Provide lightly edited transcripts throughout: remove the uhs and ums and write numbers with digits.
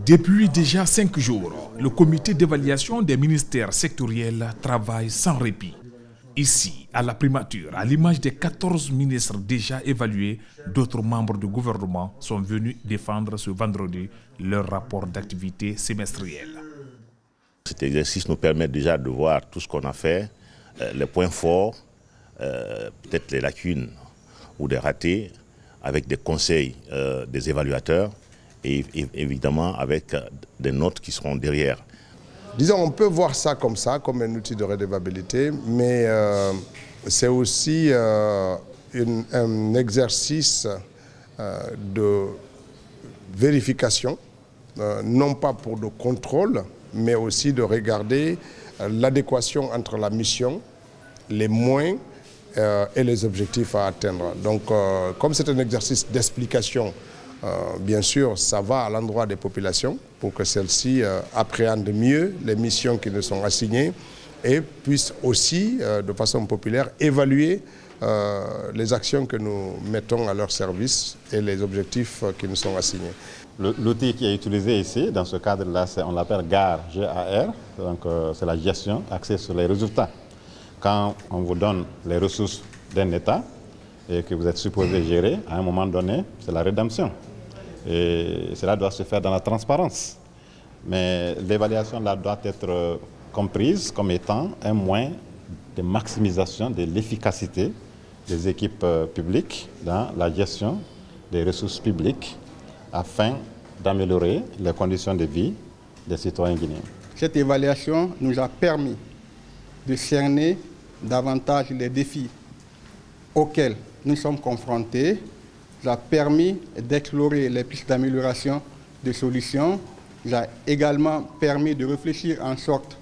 Depuis déjà 5 jours, le comité d'évaluation des ministères sectoriels travaille sans répit. Ici, à la primature, à l'image des 14 ministres déjà évalués, d'autres membres du gouvernement sont venus défendre ce vendredi leur rapport d'activité semestriel. Cet exercice nous permet déjà de voir tout ce qu'on a fait, les points forts, peut-être les lacunes ou des ratés, avec des conseils des évaluateurs et évidemment avec des notes qui seront derrière. Disons, on peut voir ça, comme un outil de redevabilité, mais c'est aussi un exercice de vérification, non pas pour le contrôle, mais aussi de regarder l'adéquation entre la mission, les moyens et les objectifs à atteindre. Donc, comme c'est un exercice d'explication, bien sûr, ça va à l'endroit des populations pour que celles-ci appréhendent mieux les missions qui nous sont assignées et puissent aussi, de façon populaire, évaluer les actions que nous mettons à leur service et les objectifs qui nous sont assignés. L'outil qui est utilisé ici, dans ce cadre-là, on l'appelle GAR, G-A-R, donc c'est la gestion axée sur les résultats. Quand on vous donne les ressources d'un État et que vous êtes supposé gérer, à un moment donné, c'est la rédemption. Et cela doit se faire dans la transparence. Mais l'évaluation là doit être comprise comme étant un moyen de maximisation de l'efficacité des équipes publiques dans la gestion des ressources publiques afin d'améliorer les conditions de vie des citoyens guinéens. Cette évaluation nous a permis de cerner davantage les défis auxquels nous sommes confrontés, nous a permis d'explorer les pistes d'amélioration de solutions, nous a également permis de réfléchir en sorte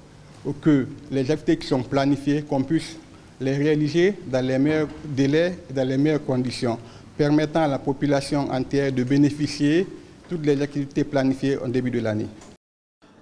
que les activités qui sont planifiées, qu'on puisse les réaliser dans les meilleurs délais et dans les meilleures conditions, permettant à la population entière de bénéficier de toutes les activités planifiées au début de l'année.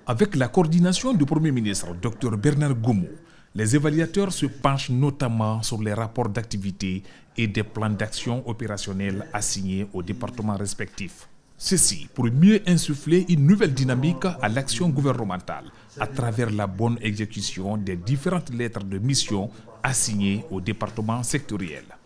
Avec la coordination du Premier ministre, Dr Bernard Goumou, les évaluateurs se penchent notamment sur les rapports d'activité et des plans d'action opérationnels assignés aux départements respectifs. Ceci pour mieux insuffler une nouvelle dynamique à l'action gouvernementale à travers la bonne exécution des différentes lettres de mission assignées aux départements sectoriels.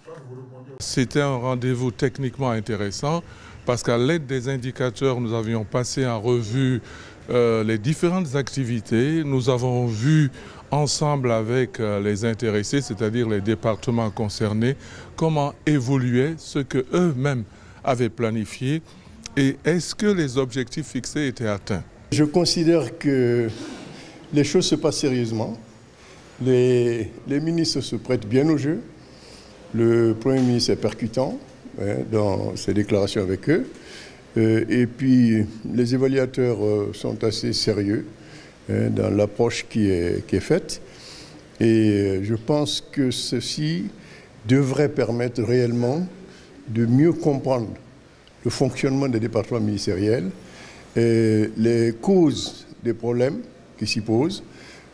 C'était un rendez-vous techniquement intéressant parce qu'à l'aide des indicateurs, nous avions passé en revue les différentes activités. Nous avons vu ensemble avec les intéressés, c'est-à-dire les départements concernés, comment évoluait ce qu'eux-mêmes avaient planifié et est-ce que les objectifs fixés étaient atteints. Je considère que les choses se passent sérieusement. Les ministres se prêtent bien au jeu. Le Premier ministre est percutant dans ses déclarations avec eux. Et puis les évaluateurs sont assez sérieux dans l'approche qui est faite. Et je pense que ceci devrait permettre réellement de mieux comprendre le fonctionnement des départements ministériels, les causes des problèmes qui s'y posent,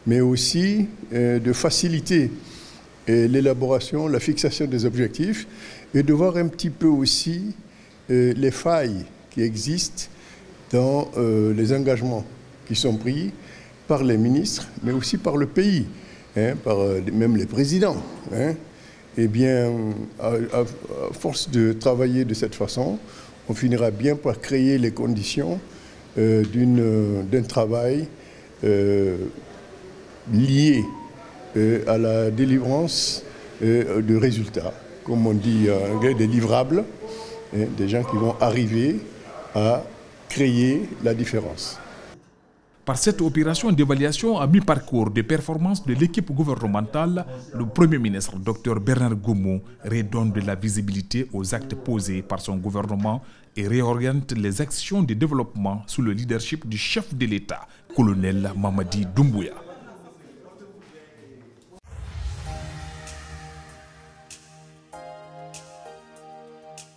mais aussi de faciliter l'élaboration, la fixation des objectifs et de voir un petit peu aussi les failles qui existent dans les engagements qui sont pris par les ministres, mais aussi par le pays, par même les présidents. Eh bien, à force de travailler de cette façon, on finira bien par créer les conditions d'un travail lié à la délivrance de résultats, comme on dit en anglais, des livrables, des gens qui vont arriver à créer la différence. Par cette opération d'évaluation à mi-parcours des performances de l'équipe gouvernementale, le Premier ministre, Dr Bernard Goumou, redonne de la visibilité aux actes posés par son gouvernement et réoriente les actions de développement sous le leadership du chef de l'État, colonel Mamadi Doumbouya.